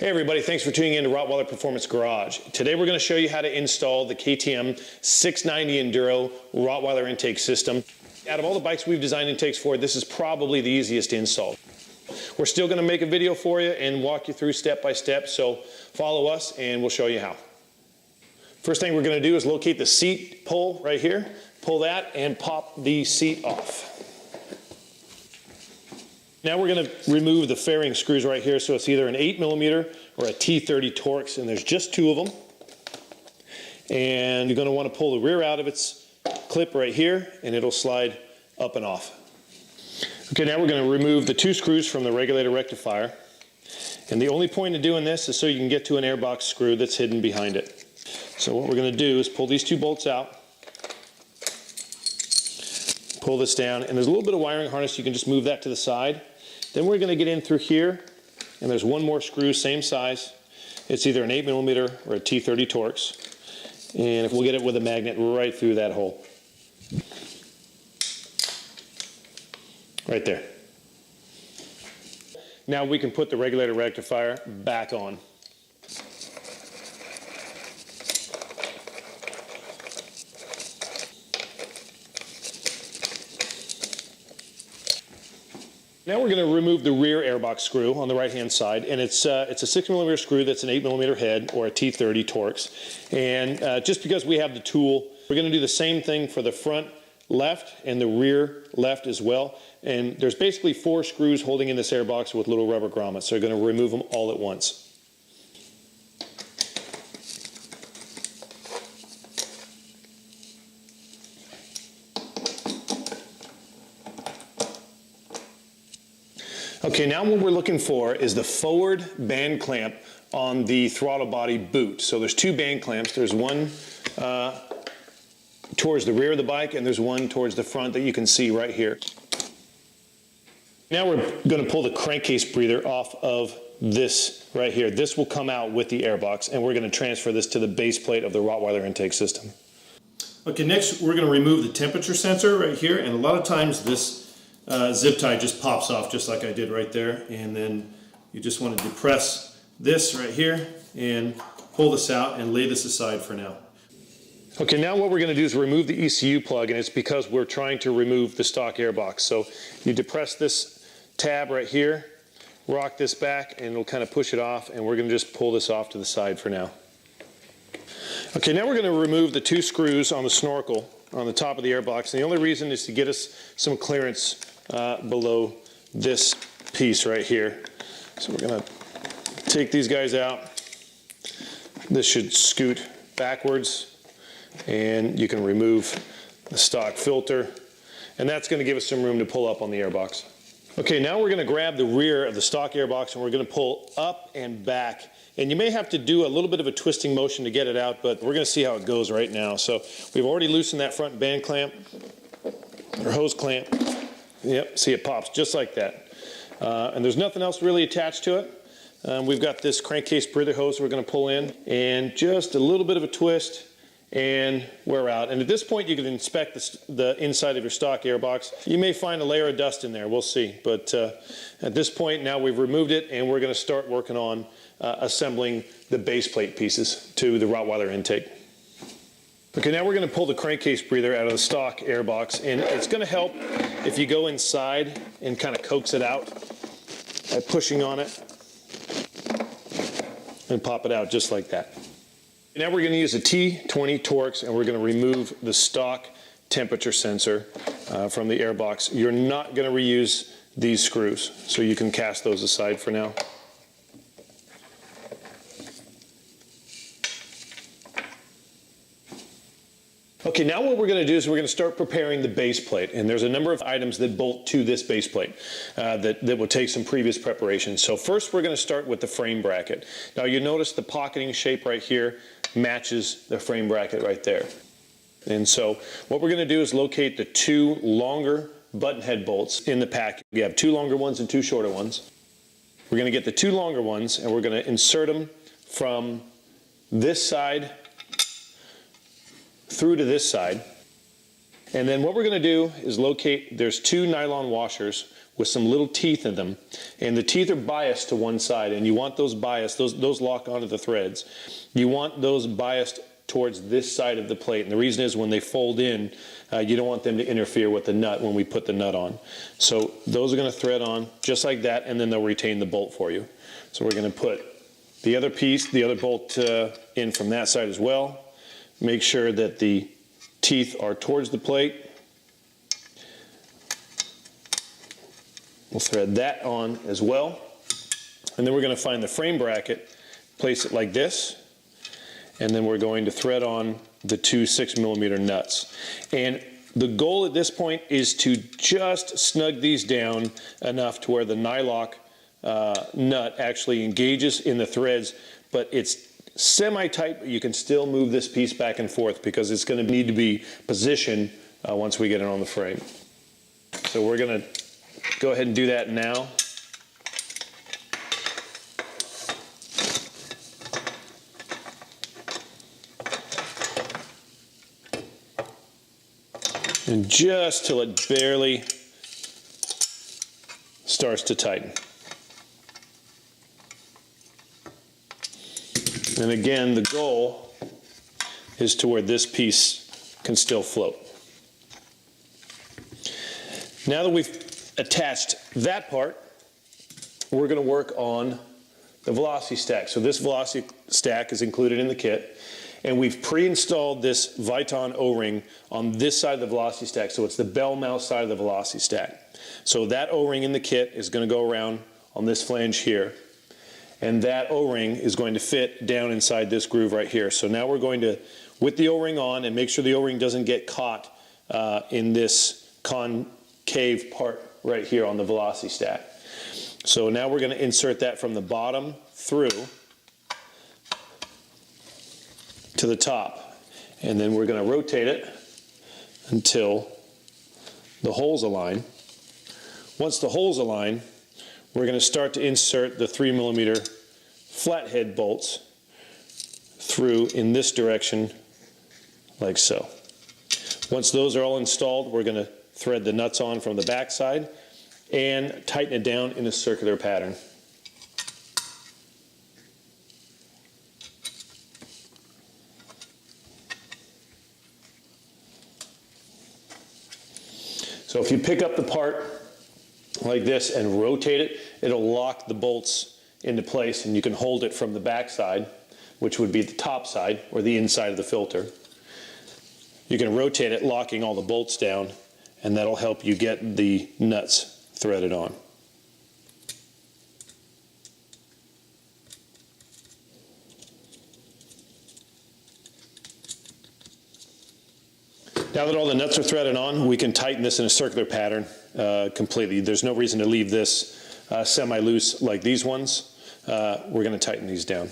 Hey everybody, thanks for tuning in to Rottweiler Performance Garage. Today we're going to show you how to install the KTM 690 Enduro Rottweiler Intake system. Out of all the bikes we've designed intakes for, this is probably the easiest to install. We're still going to make a video for you and walk you through step by step, so follow us and we'll show you how. First thing we're going to do is locate the seat pull right here. Pull that and pop the seat off. Now we're going to remove the fairing screws right here, so it's either an 8mm or a T30 Torx, and there's just two of them. And you're going to want to pull the rear out of its clip right here, and it'll slide up and off. Okay, now we're going to remove the two screws from the regulator rectifier. And the only point of doing this is so you can get to an airbox screw that's hidden behind it. So what we're going to do is pull these two bolts out, pull this down, and there's a little bit of wiring harness. You can just move that to the side. Then we're going to get in through here, and there's one more screw, same size. It's either an 8mm or a T30 Torx. And we'll get it with a magnet right through that hole. Right there. Now we can put the regulator rectifier back on. Now we're going to remove the rear airbox screw on the right hand side, and it's a 6mm screw that's an 8mm head or a T30 Torx. And just because we have the tool, we're going to do the same thing for the front left and the rear left as well. And there's basically 4 screws holding in this airbox with little rubber grommets, so we're going to remove them all at once. Okay, now what we're looking for is the forward band clamp on the throttle body boot. So there's 2 band clamps. There's one towards the rear of the bike, and there's one towards the front that you can see right here. Now we're going to pull the crankcase breather off of this right here. This will come out with the airbox, and we're going to transfer this to the base plate of the Rottweiler intake system. Okay, next we're going to remove the temperature sensor right here, and a lot of times this zip tie just pops off just like I did right there, and then you just want to depress this right here and pull this out and lay this aside for now. Okay, now what we're going to do is remove the ECU plug, and it's because we're trying to remove the stock airbox. So you depress this tab right here, rock this back, and it'll kind of push it off, and we're going to just pull this off to the side for now. Okay, now we're going to remove the 2 screws on the snorkel on the top of the airbox, and the only reason is to get us some clearance below this piece right here. So we're going to take these guys out. This should scoot backwards, and you can remove the stock filter, and that's going to give us some room to pull up on the airbox. Okay, now we're going to grab the rear of the stock airbox, and we're going to pull up and back. And you may have to do a little bit of a twisting motion to get it out, but we're going to see how it goes right now. So we've already loosened that front band clamp, or hose clamp. Yep, see, it pops just like that. And there's nothing else really attached to it. We've got this crankcase breather hose we're going to pull in, and just a little bit of a twist, and we're out. And at this point, you can inspect the inside of your stock airbox. You may find a layer of dust in there, we'll see. But at this point, now we've removed it, and we're going to start working on assembling the base plate pieces to the Rottweiler intake. Okay, now we're going to pull the crankcase breather out of the stock airbox, and it's going to help if you go inside and kind of coax it out by pushing on it and pop it out just like that. Now we're going to use a T20 Torx, and we're going to remove the stock temperature sensor from the airbox. You're not going to reuse these screws, so you can cast those aside for now. Okay, now what we're going to do is we're going to start preparing the base plate, and there's a number of items that bolt to this base plate that will take some previous preparation. So first we're going to start with the frame bracket. Now you notice the pocketing shape right here matches the frame bracket right there. And so what we're going to do is locate the 2 longer button head bolts in the pack. We have 2 longer ones and 2 shorter ones. We're going to get the 2 longer ones, and we're going to insert them from this side through to this side. And then what we're going to do is locate, there's 2 nylon washers. with some little teeth in them, and the teeth are biased to one side, and you want those biased, those lock onto the threads. You want those biased towards this side of the plate, and the reason is when they fold in, you don't want them to interfere with the nut when we put the nut on. So those are going to thread on just like that, and then they'll retain the bolt for you. So we're going to put the other piece, the other bolt in from that side as well. Make sure that the teeth are towards the plate. We'll thread that on as well. And then we're going to find the frame bracket, place it like this, and then we're going to thread on the two 6mm nuts. And the goal at this point is to just snug these down enough to where the nylock nut actually engages in the threads, but it's semi-tight, but you can still move this piece back and forth because it's going to need to be positioned once we get it on the frame. So we're going to go ahead and do that now. And just till it barely starts to tighten. And again, the goal is to where this piece can still float. Now that we've attached that part, we're going to work on the velocity stack. So this velocity stack is included in the kit, and we've pre-installed this viton O-ring on this side of the velocity stack, so it's the bell mouth side of the velocity stack. So that O-ring in the kit is going to go around on this flange here, and that O-ring is going to fit down inside this groove right here. So now we're going to, with the O-ring on, and make sure the O-ring doesn't get caught in this concave part right here on the velocity stack. So now we're going to insert that from the bottom through to the top, and then we're going to rotate it until the holes align. Once the holes align, we're going to start to insert the 3mm flathead bolts through in this direction like so. Once those are all installed, we're going to thread the nuts on from the back side and tighten it down in a circular pattern. So if you pick up the part like this and rotate it, it'll lock the bolts into place, and you can hold it from the back side, which would be the top side or the inside of the filter. You can rotate it, locking all the bolts down, and that'll help you get the nuts threaded on. Now that all the nuts are threaded on, we can tighten this in a circular pattern completely. There's no reason to leave this semi-loose like these ones. We're going to tighten these down.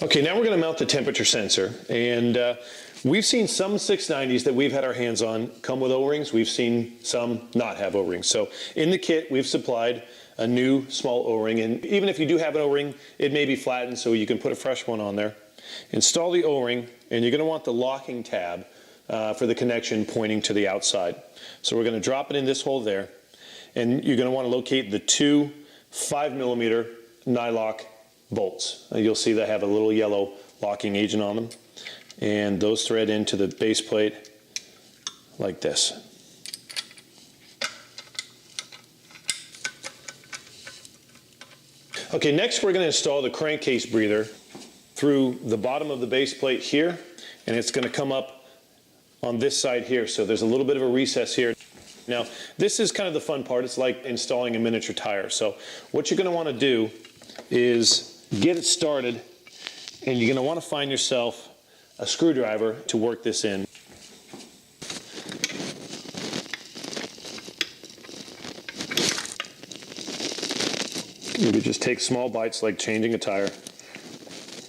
Okay, now we're going to mount the temperature sensor, and we've seen some 690s that we've had our hands on come with O-rings. We've seen some not have O-rings. So in the kit, we've supplied a new small O-ring, and even if you do have an O-ring, it may be flattened, so you can put a fresh one on there. Install the O-ring, and you're going to want the locking tab for the connection pointing to the outside. So we're going to drop it in this hole there, and you're going to want to locate the two 5mm nylock bolts. You'll see they have a little yellow locking agent on them, and those thread into the base plate like this. Okay, next we're going to install the crankcase breather through the bottom of the base plate here, and it's going to come up on this side here, so there's a little bit of a recess here. Now this is kind of the fun part. It's like installing a miniature tire. So what you're going to want to do is get it started, and you're going to want to find yourself a screwdriver to work this in. Maybe just take small bites like changing a tire.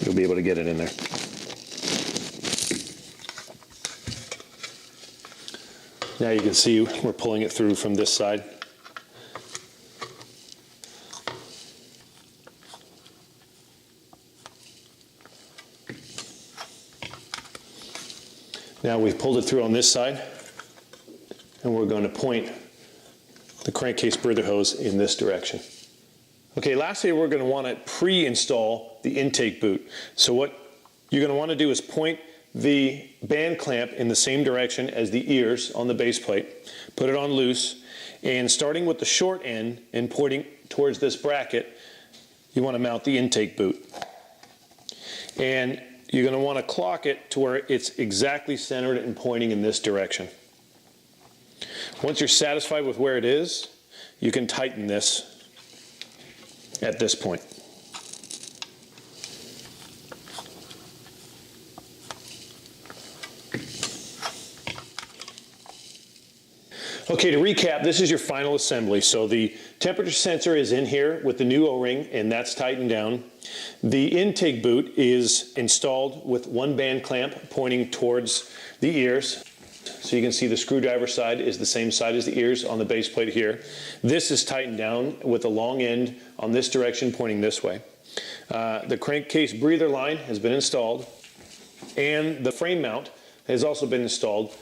You'll be able to get it in there. Now you can see we're pulling it through from this side. Now we've pulled it through on this side, and we're going to point the crankcase breather hose in this direction. Okay, lastly, we're going to want to pre-install the intake boot. So what you're going to want to do is point the band clamp in the same direction as the ears on the base plate, put it on loose, and starting with the short end and pointing towards this bracket, you want to mount the intake boot. And you're going to want to clock it to where it's exactly centered and pointing in this direction. Once you're satisfied with where it is, you can tighten this at this point. Okay, to recap, this is your final assembly. So the temperature sensor is in here with the new O-ring, and that's tightened down. The intake boot is installed with one band clamp pointing towards the ears. So you can see the screwdriver side is the same side as the ears on the base plate here. This is tightened down with the long end on this direction pointing this way. The crankcase breather line has been installed, and the frame mount has also been installed.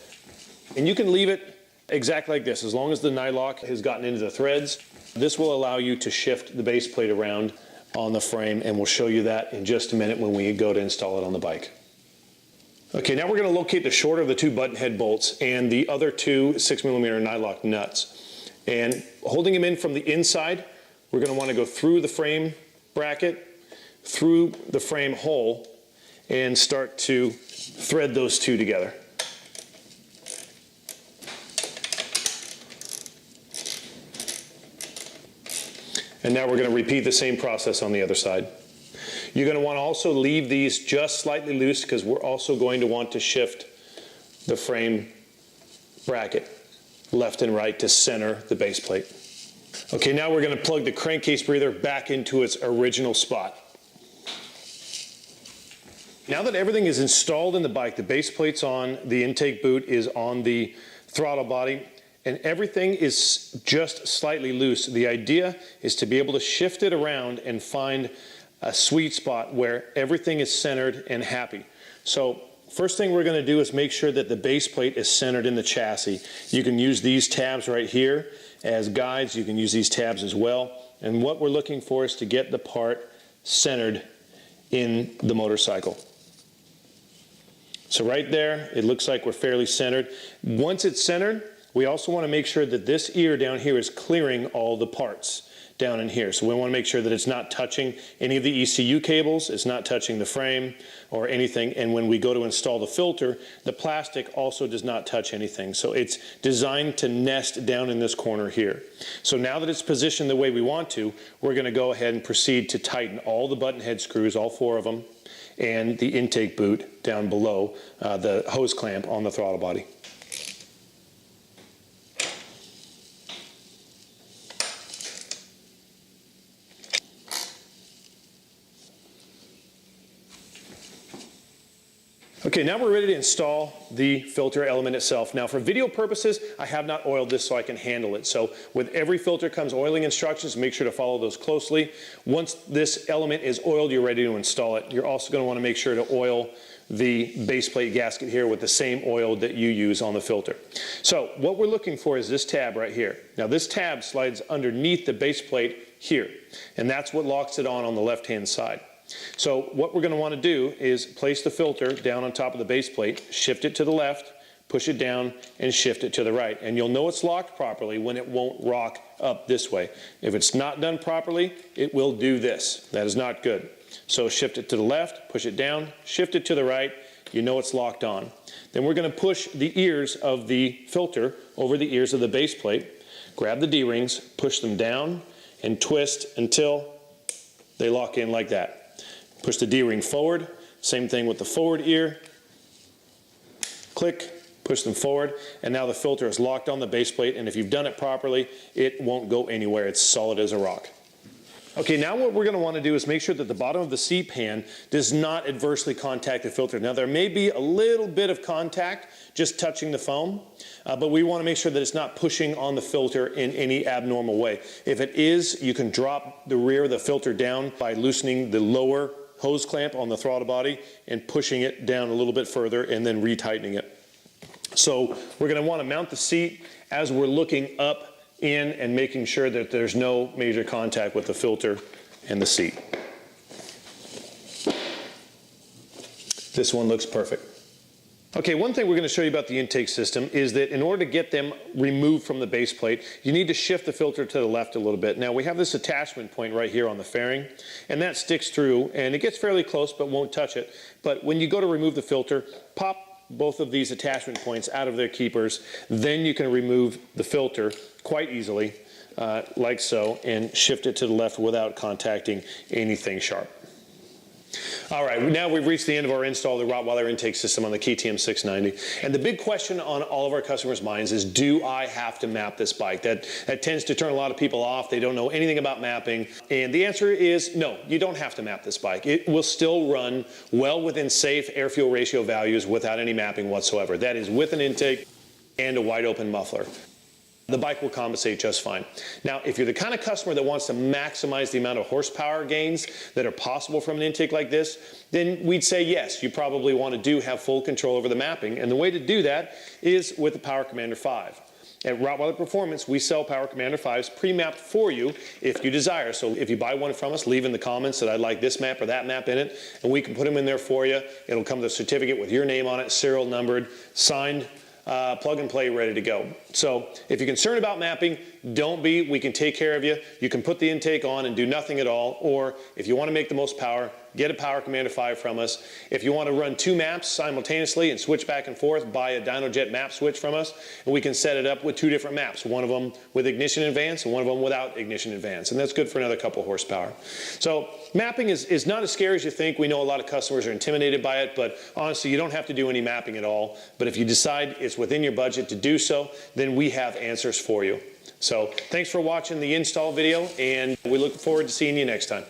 And you can leave it exactly like this, as long as the nylock has gotten into the threads. This will allow you to shift the base plate around on the frame, and we'll show you that in just a minute when we go to install it on the bike. Okay, now we're going to locate the shorter of the two button head bolts and the other two 6mm nylock nuts. And holding them in from the inside, we're going to want to go through the frame bracket, through the frame hole, and start to thread those two together. And now we're going to repeat the same process on the other side. You're going to want to also leave these just slightly loose because we're also going to want to shift the frame bracket left and right to center the base plate. Okay, now we're going to plug the crankcase breather back into its original spot. Now that everything is installed in the bike, the base plate's on, the intake boot is on the throttle body, and everything is just slightly loose. The idea is to be able to shift it around and find a sweet spot where everything is centered and happy. So first thing we're going to do is make sure that the base plate is centered in the chassis. You can use these tabs right here as guides. You can use these tabs as well. And what we're looking for is to get the part centered in the motorcycle. So right there, it looks like we're fairly centered. Once it's centered, we also want to make sure that this ear down here is clearing all the parts down in here. So we want to make sure that it's not touching any of the ECU cables, it's not touching the frame or anything. And when we go to install the filter, the plastic also does not touch anything. So it's designed to nest down in this corner here. So now that it's positioned the way we want to, we're going to go ahead and proceed to tighten all the button head screws, all four of them, and the intake boot down below the hose clamp on the throttle body. Okay, now we're ready to install the filter element itself. Now for video purposes, I have not oiled this so I can handle it. So with every filter comes oiling instructions. Make sure to follow those closely. Once this element is oiled, you're ready to install it. You're also going to want to make sure to oil the base plate gasket here with the same oil that you use on the filter. So what we're looking for is this tab right here. Now this tab slides underneath the base plate here, and that's what locks it on the left-hand side. So what we're going to want to do is place the filter down on top of the base plate, shift it to the left, push it down, and shift it to the right. And you'll know it's locked properly when it won't rock up this way. If it's not done properly, it will do this. That is not good. So shift it to the left, push it down, shift it to the right, you know it's locked on. Then we're going to push the ears of the filter over the ears of the base plate, grab the D-rings, push them down, and twist until they lock in like that. Push the D-ring forward, same thing with the forward ear, click, push them forward, and now the filter is locked on the base plate, and if you've done it properly, it won't go anywhere. It's solid as a rock. Okay, now what we're going to want to do is make sure that the bottom of the seat pan does not adversely contact the filter. Now there may be a little bit of contact just touching the foam, but we want to make sure that it's not pushing on the filter in any abnormal way. If it is, you can drop the rear of the filter down by loosening the lower hose clamp on the throttle body and pushing it down a little bit further and then retightening it. So we're going to want to mount the seat as we're looking up in and making sure that there's no major contact with the filter and the seat. This one looks perfect. Okay, one thing we're going to show you about the intake system is that in order to get them removed from the base plate, you need to shift the filter to the left a little bit. Now we have this attachment point right here on the fairing, and that sticks through, and it gets fairly close but won't touch it. But when you go to remove the filter, pop both of these attachment points out of their keepers, then you can remove the filter quite easily, like so, and shift it to the left without contacting anything sharp. All right, now we've reached the end of our install of the Rottweiler intake system on the KTM 690. And the big question on all of our customers' minds is, do I have to map this bike? That tends to turn a lot of people off. They don't know anything about mapping. And the answer is no, you don't have to map this bike. It will still run well within safe air-fuel ratio values without any mapping whatsoever. That is with an intake and a wide open muffler. The bike will compensate just fine. Now, if you're the kind of customer that wants to maximize the amount of horsepower gains that are possible from an intake like this, then we'd say yes, you probably want to have full control over the mapping. And the way to do that is with the Power Commander 5. At Rottweiler Performance, we sell Power Commander 5s pre-mapped for you if you desire. So if you buy one from us, leave in the comments that I'd like this map or that map in it, and we can put them in there for you. It'll come with a certificate with your name on it, serial numbered, signed, plug and play, ready to go. So if you're concerned about mapping, don't be. We can take care of you. You can put the intake on and do nothing at all. Or if you want to make the most power, get a Power Commander 5 from us. If you want to run 2 maps simultaneously and switch back and forth, buy a DynoJet map switch from us, and we can set it up with 2 different maps. One of them with ignition advance and one of them without ignition advance. And that's good for another couple horsepower. So mapping is not as scary as you think. We know a lot of customers are intimidated by it, but honestly, you don't have to do any mapping at all. But if you decide it's within your budget to do so, then we have answers for you. So thanks for watching the install video, and we look forward to seeing you next time.